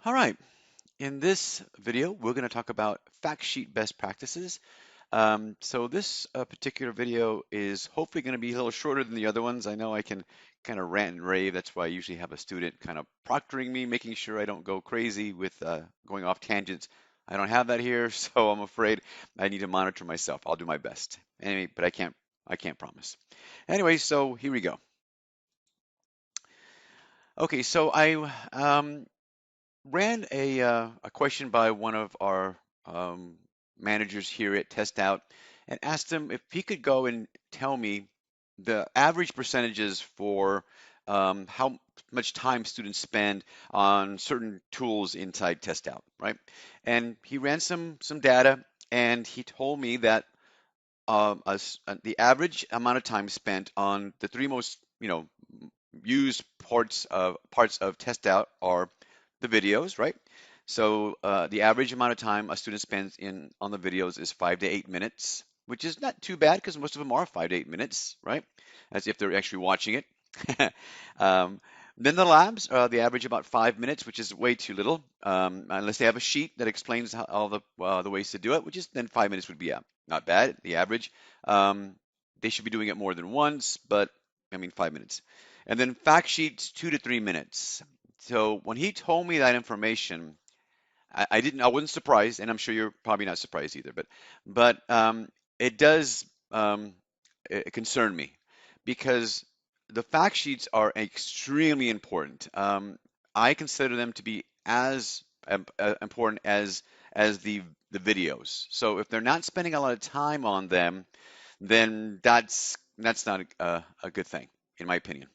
All right, in this video, we're going to talk about fact sheet best practices. So this particular video is hopefully going to be a little shorter than the other ones. I know I can kind of rant and rave. That's why I usually have a student kind of proctoring me, making sure I don't go crazy with going off tangents. I don't have that here, so I'm afraid I need to monitor myself. I'll do my best. Anyway, but I can't promise. Anyway, so here we go. Okay, so I ran a question by one of our um, managers here at Test Out and asked him if he could go and tell me the average percentages for how much time students spend on certain tools inside Test Out, right? And he ran some data, and he told me that the average amount of time spent on the three most, used parts of Test Out are the videos, right? So the average amount of time a student spends in on the videos is 5 to 8 minutes, which is not too bad because most of them are 5 to 8 minutes, right? As if they're actually watching it. um, then the labs, the average about 5 minutes, which is way too little, unless they have a sheet that explains how, all the ways to do it, which is then 5 minutes would be not bad, the average. Um, they should be doing it more than once, but I mean 5 minutes. And then fact sheets, 2 to 3 minutes. So when he told me that information, I wasn't surprised, and I'm sure you're probably not surprised either. But it does concern me because the fact sheets are extremely important. I consider them to be as important as the videos. So if they're not spending a lot of time on them, then that's not a good thing, in my opinion.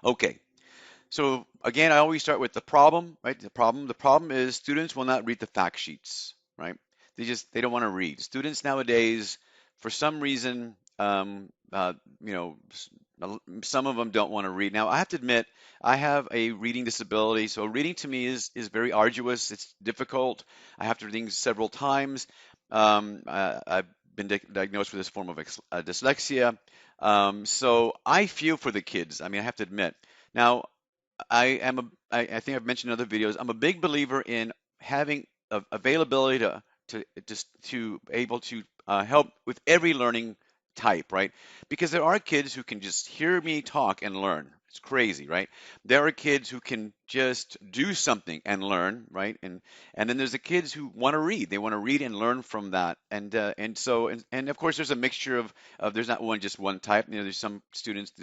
Okay, so again, I always start with the problem, right? The problem is students will not read the fact sheets, right? They don't want to read. Students nowadays, for some reason, some of them don't want to read. Now, I have to admit, I have a reading disability, so reading to me is very arduous. It's difficult. I have to read things several times. I've been diagnosed with this form of dyslexia, so I feel for the kids. I mean, I have to admit. Now, I think I've mentioned in other videos, I'm a big believer in having availability to just to able to help with every learning type, right? Because there are kids who can just hear me talk and learn. It's crazy, right? There are kids who can just do something and learn, right? And then there's the kids who want to read. They want to read and learn from that. And of course there's a mixture of there's not just one type. There's some students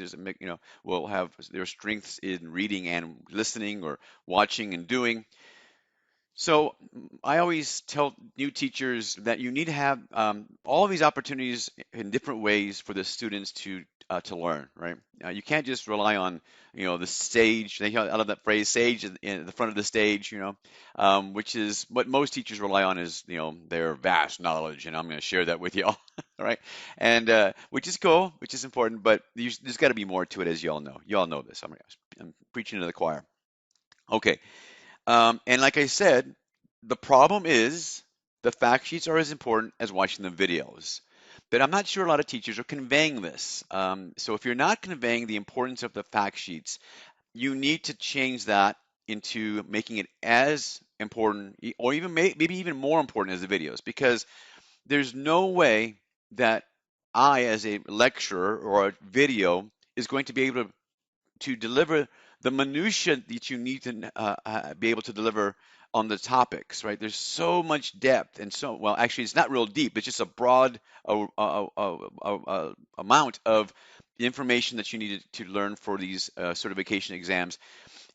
will have their strengths in reading and listening or watching and doing. So I always tell new teachers that you need to have all of these opportunities in different ways for the students to learn, right? You can't just rely on the stage. I love that phrase, sage in the front of the stage, which is what most teachers rely on is their vast knowledge, and I'm going to share that with y'all, all right? And which is cool, which is important, but there's got to be more to it, as y'all know. Y'all know this. I'm preaching to the choir. Okay. And like I said, the problem is the fact sheets are as important as watching the videos. But I'm not sure a lot of teachers are conveying this. So if you're not conveying the importance of the fact sheets, you need to change that into making it as important, or even maybe even more important as the videos, because there's no way that I, as a lecturer or a video, is going to be able to deliver the minutia that you need to be able to deliver on the topics, right? There's so much depth and well, actually, it's not real deep. It's just a broad amount of information that you need to learn for these certification exams.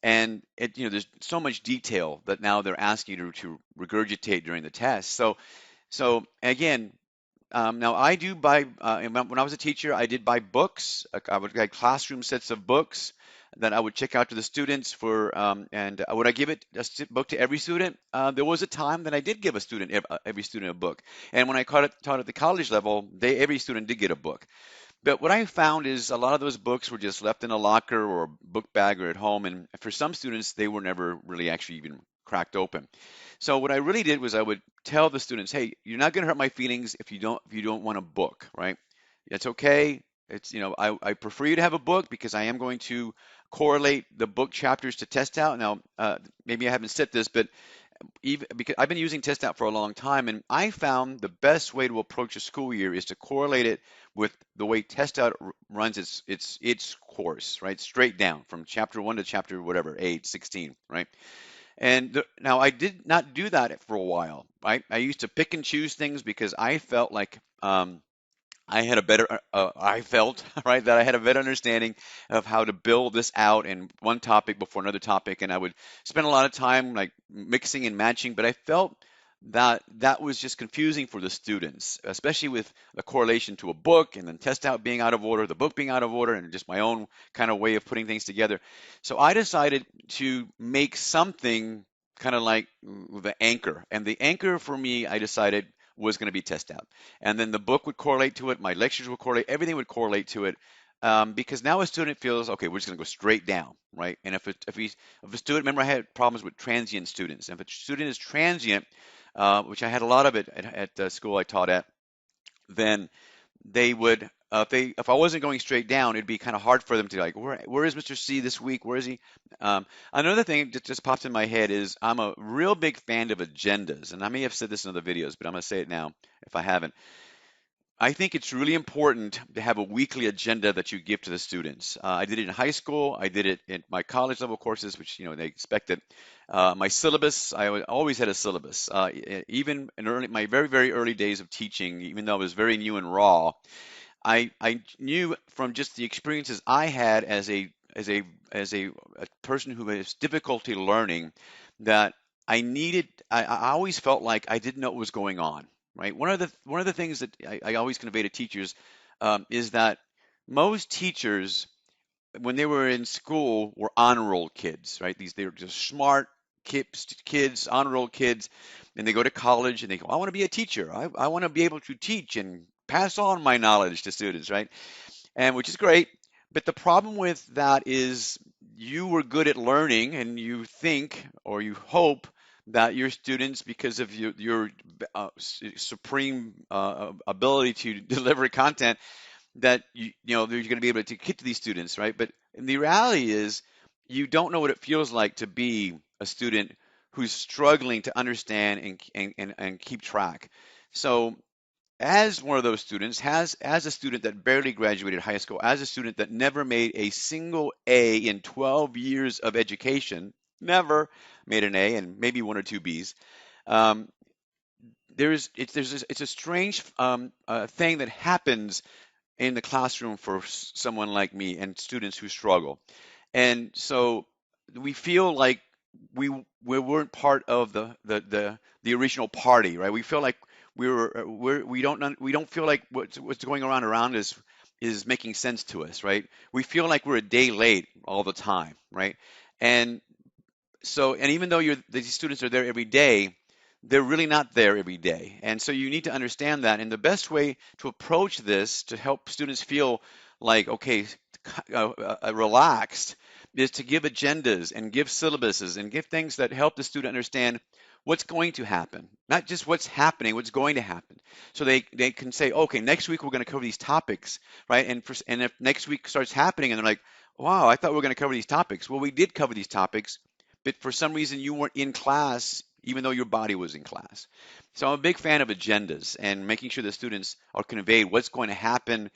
And there's so much detail that now they're asking you to regurgitate during the test. So again, now I do buy, when I was a teacher, I did buy books. I would get classroom sets of books that I would check out to the students and would I give book to every student? There was a time that I did give every student a book. And when I taught at the college level, every student did get a book. But what I found is a lot of those books were just left in a locker or a book bag or at home. And for some students, they were never really actually even cracked open. So what I really did was I would tell the students, hey, you're not going to hurt my feelings if you don't want a book, right? It's okay. I prefer you to have a book because I am going to correlate the book chapters to test out. Now, maybe I haven't said this, but even because I've been using test out for a long time, and I found the best way to approach a school year is to correlate it with the way test out runs its course, right? Straight down from chapter 1 to chapter whatever, 8, 16, right? And now I did not do that for a while, right? I used to pick and choose things because I felt like I had a better, I felt, right, that I had a better understanding of how to build this out in one topic before another topic. And I would spend a lot of time like mixing and matching, but I felt that that was just confusing for the students, especially with a correlation to a book and then test out being out of order, the book being out of order, and just my own kind of way of putting things together. So I decided to make something kind of like the anchor. And the anchor for me, I decided was going to be test out. And then the book would correlate to it, my lectures would correlate, everything would correlate to it. Because now a student feels, okay, we're just going to go straight down, right? And if a student, remember I had problems with transient students. And if a student is transient, which I had a lot of it at the school I taught at, then they would if I wasn't going straight down, it'd be kind of hard for them to like, where is Mr. C this week? Where is he? Another thing that just popped in my head is I'm a real big fan of agendas, and I may have said this in other videos, but I'm going to say it now if I haven't. I think it's really important to have a weekly agenda that you give to the students. I did it in high school. I did it in my college level courses, which they expected. My syllabus, always had a syllabus. Even in my very very early days of teaching, even though I was very new and raw, I knew from just the experiences I had as a person who has difficulty learning that I always felt like I didn't know what was going on, right? One of the things that I always convey to teachers is that most teachers when they were in school were honor roll kids, right? They were just smart kids, honor roll kids, and they go to college and they go, I want to be a teacher. I want to be able to teach and pass on my knowledge to students, right? And which is great. But the problem with that is you were good at learning and you think or you hope that your students, because of your supreme ability to deliver content, that you're going to be able to get to these students, right? But the reality is you don't know what it feels like to be a student who's struggling to understand and keep track. So as one of those students, as a student that barely graduated high school, as a student that never made a single A in 12 years of education, never made an A and maybe one or two B's, um, it's a strange thing that happens in the classroom for someone like me and students who struggle. And so we feel like we weren't part of the original party, right? We feel like we don't feel like what's going around us is making sense to us, right? We feel like we're a day late all the time, right? And and even though these students are there every day, they're really not there every day. And so you need to understand that. And the best way to approach this to help students feel like, okay, relaxed is to give agendas and give syllabuses and give things that help the student understand what's going to happen, not just what's happening, what's going to happen. So they can say, okay, next week we're going to cover these topics, right? And if next week starts happening and they're like, wow, I thought we were going to cover these topics. Well, we did cover these topics, but for some reason you weren't in class even though your body was in class. So I'm a big fan of agendas and making sure the students are conveyed what's going to happen,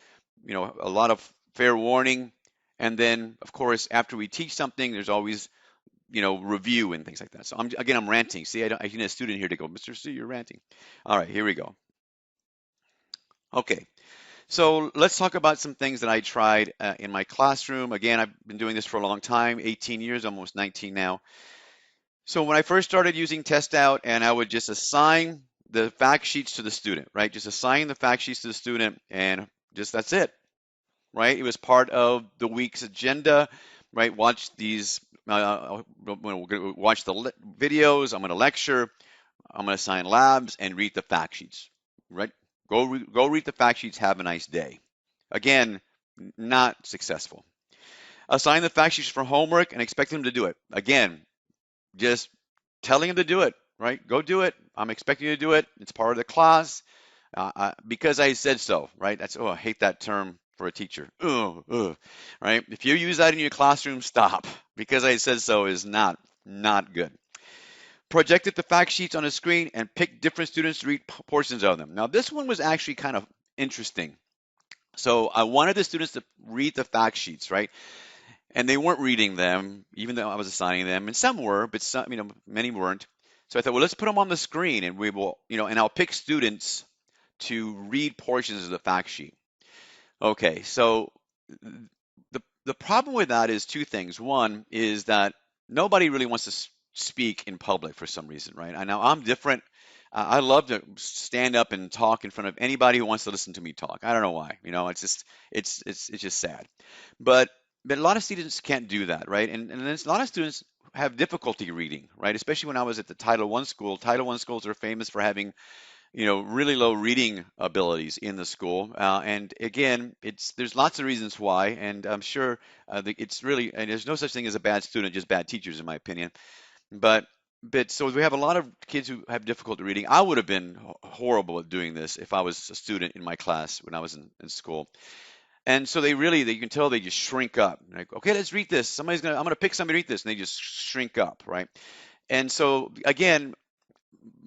a lot of fair warning. And then, of course, after we teach something, there's always, review and things like that. So I'm ranting. See, I need a student here to go, Mr. C, you're ranting. All right, here we go. Okay, so let's talk about some things that I tried in my classroom. Again, I've been doing this for a long time, 18 years, almost 19 now. So when I first started using test out and I would just assign the fact sheets to the student, right? Just assign the fact sheets to the student and just that's it, right? It was part of the week's agenda, right? Watch these, watch the videos. I'm going to lecture. I'm going to assign labs and read the fact sheets, right? Go read the fact sheets. Have a nice day. Again, not successful. Assign the fact sheets for homework and expect them to do it. Again, just telling them to do it, right? Go do it. I'm expecting you to do it. It's part of the class because I said so, right? I hate that term for a teacher. Ugh, ugh, right? If you use that in your classroom, stop. Because I said so is not good. Projected the fact sheets on a screen and picked different students to read portions of them. Now, this one was actually kind of interesting. So I wanted the students to read the fact sheets, right? And they weren't reading them, even though I was assigning them, and some were, but some, many weren't. So I thought, well, let's put them on the screen, and we will, and I'll pick students to read portions of the fact sheet. Okay, so the problem with that is two things. One is that nobody really wants to speak in public for some reason, right? I know I'm different. I love to stand up and talk in front of anybody who wants to listen to me talk. I don't know why. It's just it's just sad. But but a lot of students can't do that, right? And there's a lot of students have difficulty reading, right? Especially when I was at the Title I school. Title I schools are famous for having really low reading abilities in the school. And again, there's lots of reasons why, and I'm sure it's really, and there's no such thing as a bad student, just bad teachers, in my opinion. But so we have a lot of kids who have difficulty reading. I would have been horrible at doing this if I was a student in my class when I was in school. And so you can tell they just shrink up. Like, okay, let's read this. I'm gonna pick somebody to read this, and they just shrink up, right? And so again,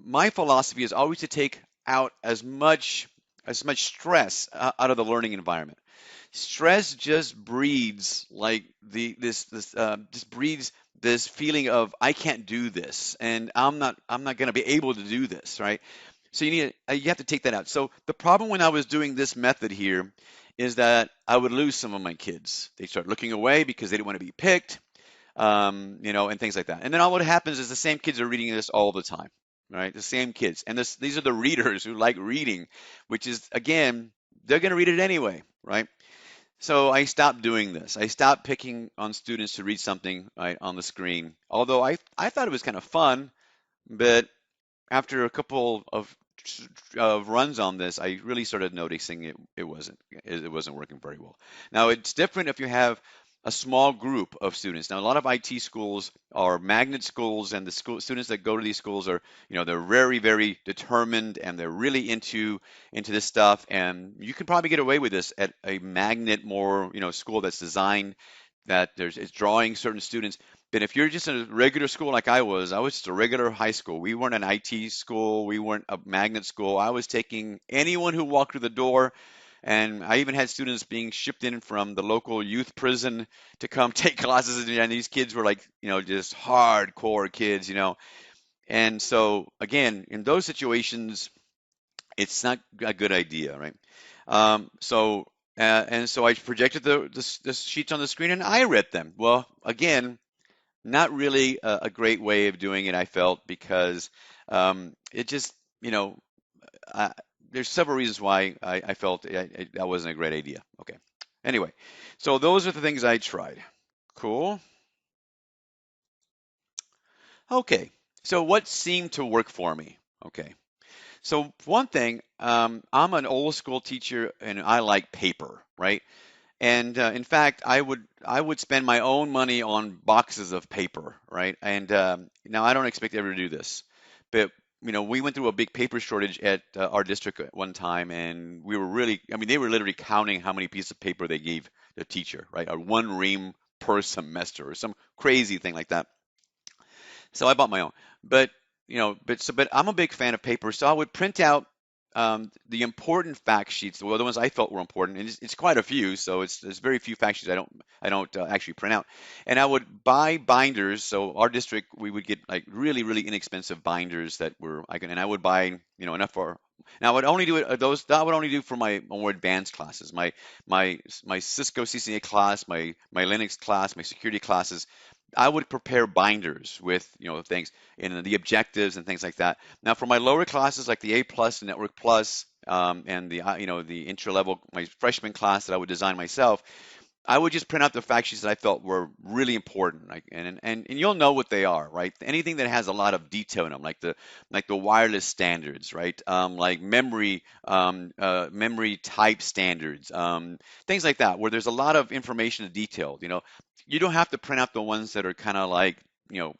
my philosophy is always to take out as much stress out of the learning environment. Stress just breeds like just breeds this feeling of I can't do this and I'm not going to be able to do this, right? So you have to take that out. So the problem when I was doing this method here is that I would lose some of my kids. They start looking away because they didn't want to be picked, and things like that. And then all what happens is the same kids are reading this all the time, right? The same kids. And these are the readers who like reading, which is, again, they're going to read it anyway, right? So I stopped doing this. I stopped picking on students to read something right, on the screen. Although I thought it was kind of fun, but after a couple of runs on this, I really started noticing it wasn't working very well. Now it's different if you have a small group of students. Now a lot of IT schools are magnet schools, and the students that go to these schools are, they're very, very determined and they're really into this stuff. And you can probably get away with this at a magnet more, school that's designed that it's drawing certain students. But if you're just in a regular school like I was just a regular high school. We weren't an IT school. We weren't a magnet school. I was taking anyone who walked through the door, and I even had students being shipped in from the local youth prison to come take classes. And these kids were like, just hardcore kids. And so again, in those situations, it's not a good idea, right? And so I projected the sheets on the screen and I read them. Well, again, not really a great way of doing it, I felt, because it just, I, there's several reasons why I felt that wasn't a great idea. Okay. Anyway, so those are the things I tried. Cool. Okay. So what seemed to work for me? Okay. So one thing, I'm an old school teacher and I like paper, right? And in fact, I would spend my own money on boxes of paper, right? And now I don't expect to ever do this, but we went through a big paper shortage at our district at one time, and we were really, I mean, they were literally counting how many pieces of paper they gave the teacher, right? Or one ream per semester, or some crazy thing like that. So I bought my own. But but I'm a big fan of paper, so I would print out the important fact sheets, well, the ones I felt were important, and it's quite a few. So there's very few fact sheets I don't actually print out, and I would buy binders. So our district, we would get like really, really inexpensive binders that were and I would buy enough for. Now I would only do it those that I would only do for my more advanced classes, my Cisco CCNA class, my Linux class, my security classes. I would prepare binders with things and the objectives and things like that. Now for my lower classes like the A plus, Network plus, and the intro level, my freshman class that I would design myself, I would just print out the fact sheets that I felt were really important, like, and you'll know what they are, right? Anything that has a lot of detail in them, like the wireless standards, right? Like memory type standards, things like that, where there's a lot of information and detail. You don't have to print out the ones that are kind of like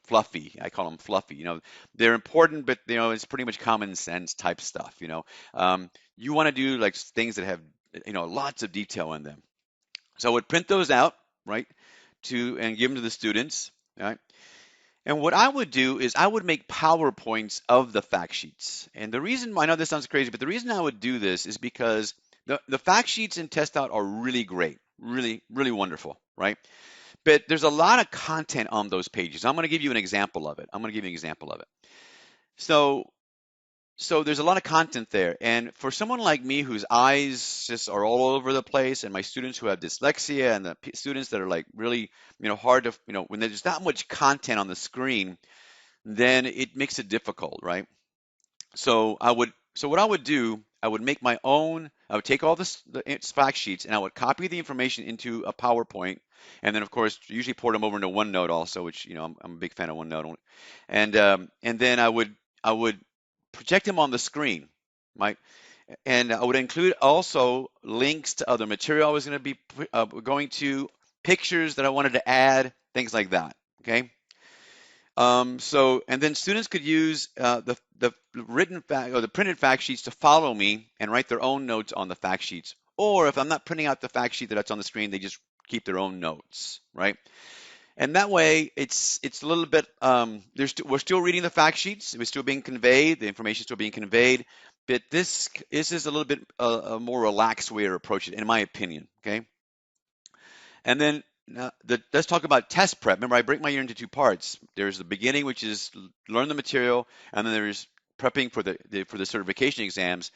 fluffy. I call them fluffy. They're important, but it's pretty much common sense type stuff. You want to do like things that have lots of detail in them. So I would print those out, right, and give them to the students, right? And what I would do is I would make PowerPoints of the fact sheets. And the reason, I know this sounds crazy, but the reason I would do this is because the fact sheets in Test Out are really great, really, really wonderful, right? But there's a lot of content on those pages. I'm going to give you an example of it. So there's a lot of content there. And for someone like me whose eyes just are all over the place, and my students who have dyslexia, and the students that are like really, hard to, when there's not much content on the screen, then it makes it difficult, right? So what I would do, I would make my own. I would take all the fact sheets and I would copy the information into a PowerPoint, and then of course usually port them over into OneNote also, which I'm a big fan of OneNote, and then I would project them on the screen, right? And I would include also links to other material I was going to be going to, pictures that I wanted to add, things like that. Okay. And then students could use the written fact or the printed fact sheets to follow me and write their own notes on the fact sheets. Or if I'm not printing out the fact sheet that's on the screen, they just keep their own notes, right? And that way, it's a little bit. We're still reading the fact sheets. It's still being conveyed. The information is still being conveyed. But this is a little bit a more relaxed way to approach it, in my opinion. Okay. And then let's talk about test prep. Remember, I break my year into two parts. There's the beginning, which is learn the material, and then there's prepping for the certification exams.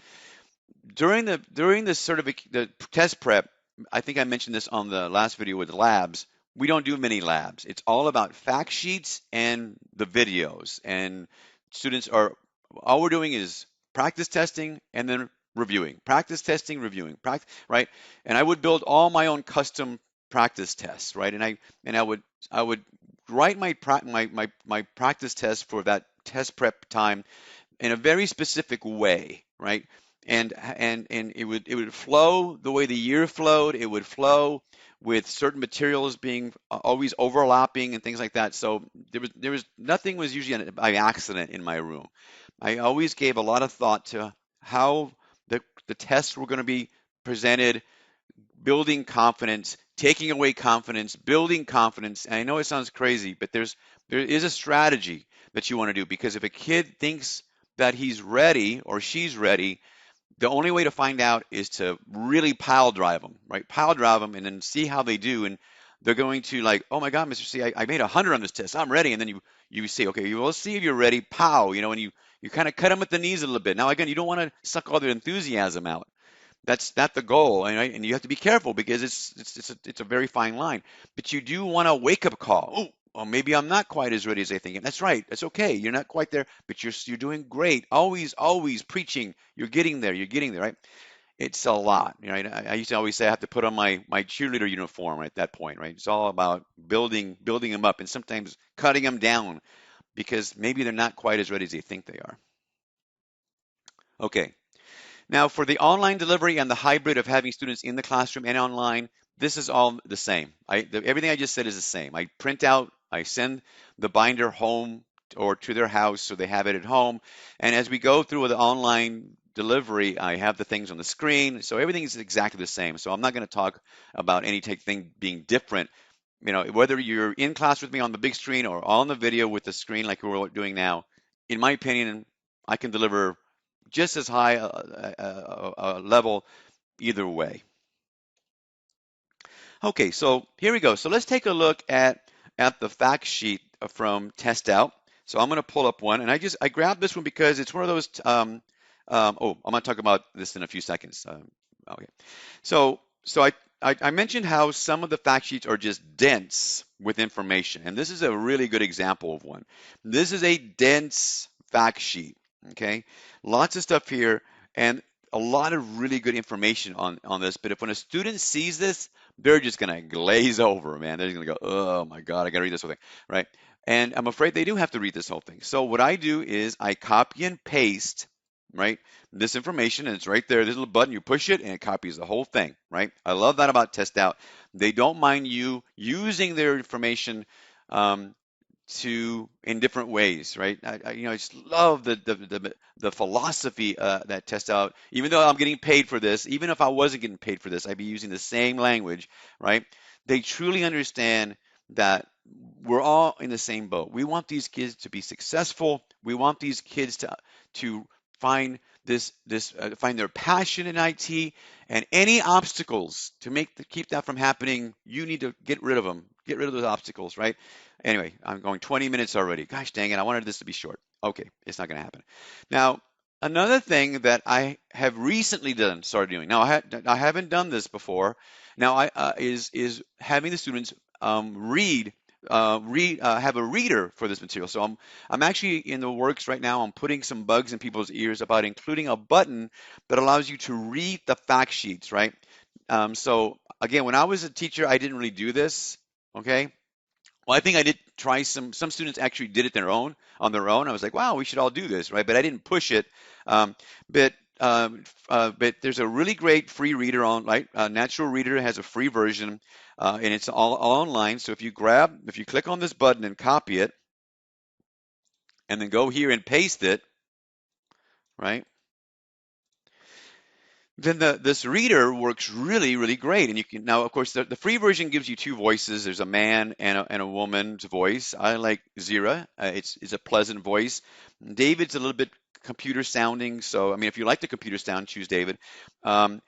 During the test prep, I think I mentioned this on the last video with the labs. We don't do many labs. It's all about fact sheets and the videos. And students are all we're doing is practice testing and then reviewing. Practice testing, reviewing. Practice, right? And I would build all my own custom practice tests, right? And I would write my practice test for that test prep time in a very specific way, right? And it would flow the way the year flowed. It would flow with certain materials being always overlapping and things like that. So nothing was usually by accident in my room. I always gave a lot of thought to how the tests were going to be presented, building confidence, taking away confidence, building confidence. And I know it sounds crazy, but there is a strategy that you want to do, because if a kid thinks that he's ready or she's ready, the only way to find out is to really pile drive them, right? Pile drive them and then see how they do. And they're going to like, oh my God, Mr. C, I made 100 on this test. I'm ready. And then you say, okay, well, let's see if you're ready. Pow, and you kind of cut them at the knees a little bit. Now, again, you don't want to suck all their enthusiasm out. That's not the goal, right? And you have to be careful because it's a very fine line. But you do want a wake up call. Oh, well, maybe I'm not quite as ready as I think. And that's right. That's okay. You're not quite there, but you're doing great. Always preaching. You're getting there. You're getting there, right? It's a lot. I used to always say I have to put on my cheerleader uniform at that point, right? It's all about building them up and sometimes cutting them down because maybe they're not quite as ready as they think they are. Okay. Now, for the online delivery and the hybrid of having students in the classroom and online, this is all the same. Everything I just said is the same. I print out, I send the binder home or to their house so they have it at home. And as we go through the online delivery, I have the things on the screen. So everything is exactly the same. So I'm not going to talk about any thing being different. Whether you're in class with me on the big screen or on the video with the screen like we're doing now, in my opinion, I can deliver just as high a level either way. Okay, so here we go. So let's take a look at the fact sheet from Test Out. So I'm going to pull up one, and I grabbed this one because it's one of those. I'm going to talk about this in a few seconds. Okay, so I mentioned how some of the fact sheets are just dense with information, and this is a really good example of one. This is a dense fact sheet. Okay, lots of stuff here and a lot of really good information on this. But if when a student sees this, they're just gonna glaze over, man. They're just gonna go, oh my God, I gotta read this whole thing, right? And I'm afraid they do have to read this whole thing. So what I do is I copy and paste, right, this information, and it's right there. This little button, you push it, and it copies the whole thing, right? I love that about Test Out. They don't mind you using their information to in different ways, right? I just love the philosophy that test out. Even though I'm getting paid for this, even if I wasn't getting paid for this, I'd be using the same language, right? They truly understand that we're all in the same boat. We want these kids to be successful. We want these kids to find find their passion in IT, and any obstacles to keep that from happening, you need to get rid of them. Get rid of those obstacles, right? Anyway, I'm going 20 minutes already. Gosh dang it, I wanted this to be short. Okay, it's not going to happen. Now, another thing that I have recently started doing. Now, I haven't done this before. Now, is having the students have a reader for this material. So I'm actually in the works right now. I'm putting some bugs in people's ears about including a button that allows you to read the fact sheets, right? So again, when I was a teacher, I didn't really do this. Okay, well, I think I did try some students actually did it on their own. I was like, wow, we should all do this, right? But I didn't push it. Um, but but there's a really great free reader right? Natural Reader has a free version, and it's all online. So if you click on this button and copy it, and then go here and paste it, right? Then this reader works really, really great. And you can now, of course, the free version gives you two voices. There's a man and a woman's voice. I like Zira. It's a pleasant voice. David's a little bit computer sounding. So, I mean, if you like the computer sound, choose David. Now,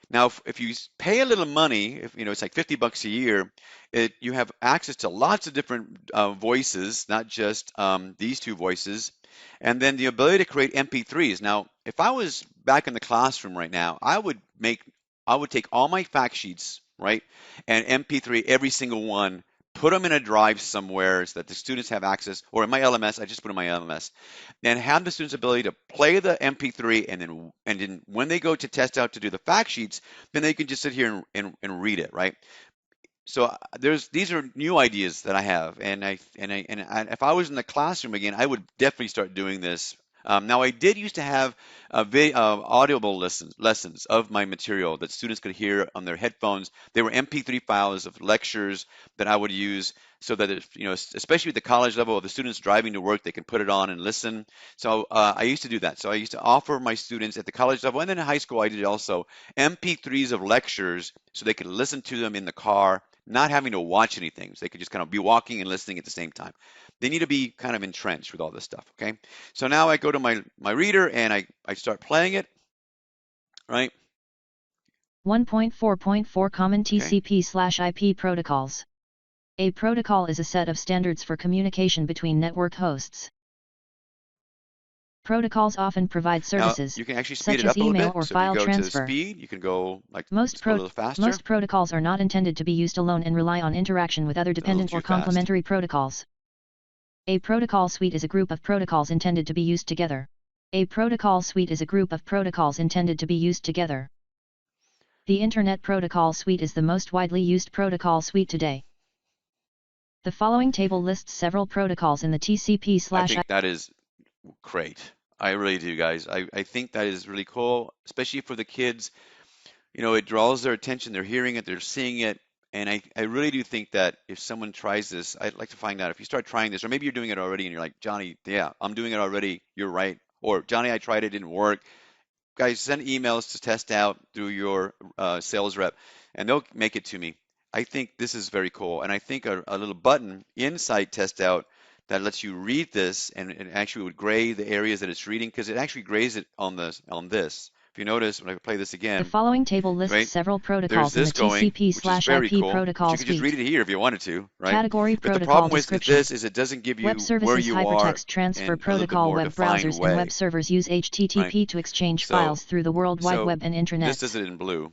if you pay a little money, if you know, it's like $50 a year, you have access to lots of different voices, not just these two voices, and then the ability to create MP3s. Now, if I was back in the classroom right now, I would take all my fact sheets, right, and MP3 every single one, put them in a drive somewhere so that the students have access, or in my LMS, I just put in my LMS, and have the students' ability to play the MP3, and then when they go to test out to do the fact sheets, then they can just sit here and read it, right? So these are new ideas that I have, if I was in the classroom again, I would definitely start doing this. Now I did used to have audible lessons of my material that students could hear on their headphones. They were MP3 files of lectures that I would use so that if, especially at the college level, if the students driving to work, they can put it on and listen. So I used to do that. So I used to offer my students at the college level and then in high school I did also MP3s of lectures so they could listen to them in the car, not having to watch anything. So they could just kind of be walking and listening at the same time. They need to be kind of entrenched with all this stuff, okay? So now I go to my reader and I start playing it, right? 1.4.4 Common Okay. TCP/IP Protocols. A protocol is a set of standards for communication between network hosts. Protocols often provide services, now, you can actually speed such it as up a little email bit. or So if you file go transfer. to speed, you can go like Most go a little faster. Most protocols are not intended to be used alone and rely on interaction with other dependent or complementary protocols. A protocol suite is a group of protocols intended to be used together. A protocol suite is a group of protocols intended to be used together. The Internet Protocol Suite is the most widely used protocol suite today. The following table lists several protocols in the TCP/IP. I think that is great. I really do, guys. I think that is really cool, especially for the kids. It draws their attention. They're hearing it, they're seeing it. And I really do think that if someone tries this, I'd like to find out if you start trying this, or maybe you're doing it already and you're like, Johnny, yeah, I'm doing it already. You're right. Or Johnny, I tried it, didn't work. Guys, send emails to test out through your sales rep, and they'll make it to me. I think this is very cool, and I think a little button inside test out that lets you read this and actually would grade the areas that it's reading because it actually grades it on this. If you notice, when I play this again, the following table lists right, several there's protocols in this the going, which is very TCP/IP cool. But protocol you could just read suite. it here if you wanted to, right? Category But the protocol problem with description. this is it doesn't give Web you where services you are hypertext transfer in a little bit protocol. more Web defined browsers and web way, servers use HTTP right? to exchange So, files through the World Wide Web and this Internet. does it in blue.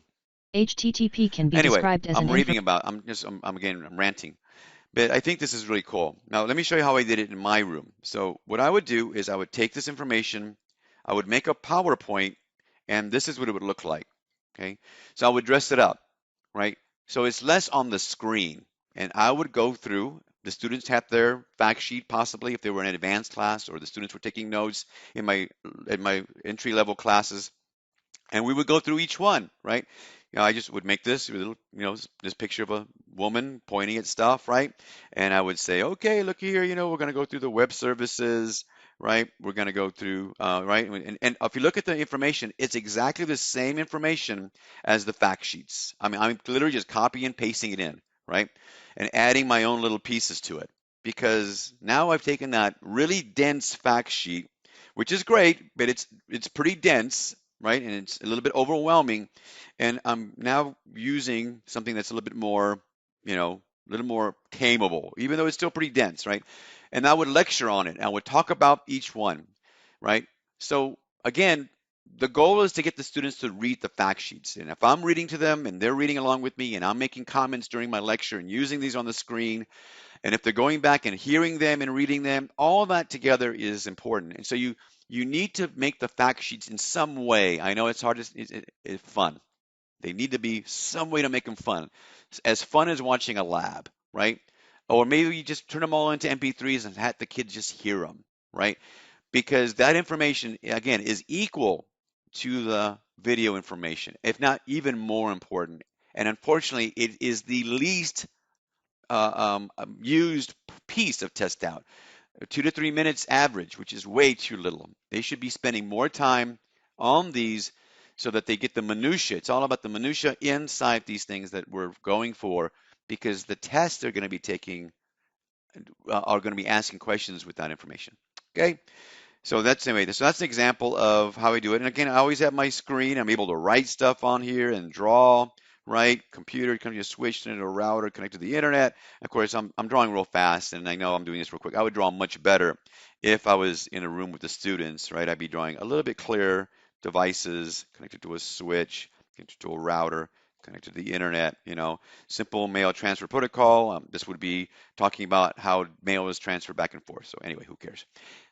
HTTP can be Anyway, described as I'm an raving about, I'm ranting. But I think this is really cool. Now, let me show you how I did it in my room. So what I would do is I would take this information, I would make a PowerPoint, and this is what it would look like, okay? So I would dress it up, right? So it's less on the screen, and I would go through, the students had their fact sheet possibly if they were in an advanced class or the students were taking notes in my entry-level classes. and we would go through each one, right? I just would make this little, this picture of a woman pointing at stuff, right? And I would say, okay, look here, we're going to go through the web services, right? We're going to go through, right? And if you look at the information, it's exactly the same information as the fact sheets. I mean, I'm literally just copying and pasting it in, right? And adding my own little pieces to it. Because now I've taken that really dense fact sheet, which is great, but it's pretty dense, right? And it's a little bit overwhelming. And I'm now using something that's a little bit more, a little more tameable, even though it's still pretty dense, right? And I would lecture on it. I would talk about each one, right? So again, the goal is to get the students to read the fact sheets. And if I'm reading to them and they're reading along with me and I'm making comments during my lecture and using these on the screen, and if they're going back and hearing them and reading them, all that together is important. And so you need to make the fact sheets in some way. I know it's hard to it's fun. They need to be some way to make them fun. As fun as watching a lab, right? Or maybe you just turn them all into MP3s and have the kids just hear them, right? Because that information again is equal to the video information, if not even more important. And unfortunately, it is the least used piece of test out. 2 to 3 minutes average, which is way too little. They should be spending more time on these so that they get the minutia. It's all about the minutia inside these things that we're going for, because the tests they're going to be taking are going to be asking questions with that information. Okay, so that's anyway. So that's an example of how I do it. And again, I always have my screen. I'm able to write stuff on here and draw. Right, computer, kind of just switch into a router, connect to the internet. Of course, I'm drawing real fast, and I know I'm doing this real quick. I would draw much better if I was in a room with the students. Right, I'd be drawing a little bit clearer. Devices connected to a switch, connected to a router, connected to the internet. Simple mail transfer protocol. This would be talking about how mail is transferred back and forth. So anyway, who cares?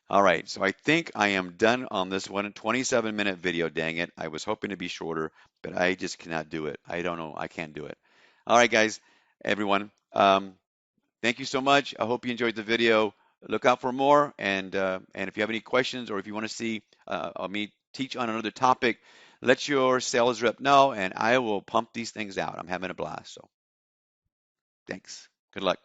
All right, so I think I am done on this 27-minute video, dang it. I was hoping to be shorter, but I just cannot do it. I don't know, I can't do it. All right, guys, everyone, thank you so much. I hope you enjoyed the video. Look out for more, and if you have any questions or if you want to see me teach on another topic, let your sales rep know, and I will pump these things out. I'm having a blast, so thanks. Good luck.